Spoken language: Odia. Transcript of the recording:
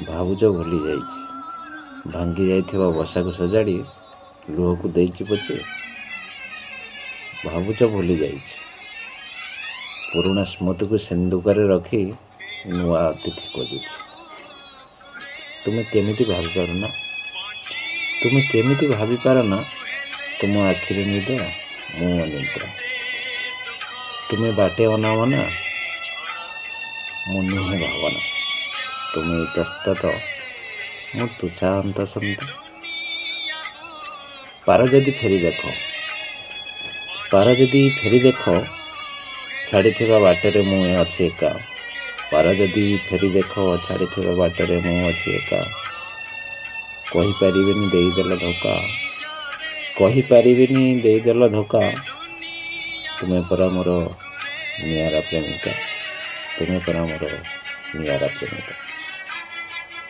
ଭାବୁଛ ଭୁଲି ଯାଇଛି, ଭାଙ୍ଗି ଯାଇଥିବା ବସାକୁ ସଜାଡ଼ି ଲୁହକୁ ଦେଇଛି ପଛେ। ଭାବୁଛ ଭୁଲି ଯାଇଛି, ପୁରୁଣା ସ୍ମୃତିକୁ ସିନ୍ଦୁକରେ ରଖି ନୂଆ ଅତିଥି ଖୋଜୁଛି। ତୁମେ କେମିତି ଭାବିପାରୁନା, ତୁମେ କେମିତି ଭାବିପାରନା ତୁମ ଆଖିରେ ନିଦ, ମୁଁ ଅନିଦ୍ରା। ତୁମେ ବାଟେ ଅନାଅ ନା, ମୁଁ ନୁହେଁ ଭାବନା। ତୁମେ ଇତସ୍ତତ, ମୁଁ ତୁଚ୍ଛା ହନ୍ତସନ୍ତ। ପାର ଯଦି ଫେରି ଦେଖ, ପାର ଯଦି ଫେରି ଦେଖ, ଛାଡ଼ିଥିବା ବାଟରେ ମୁଁ ଅଛି ଏକା। ପାର ଯଦି ଫେରି ଦେଖ, ଛାଡ଼ିଥିବା ବାଟରେ ମୁଁ ଅଛି ଏକା। କହିପାରିବିନି ଦେଇଦେଲ ଧୋକା, କହିପାରିବିନି ଦେଇଦେଲ ଧୋକା। ତୁମେ ପରା ମୋର ନିଆରା ପ୍ରେମିକା, ତୁମେ ପରା ମୋର ନିଆରା ପ୍ରେମିକା।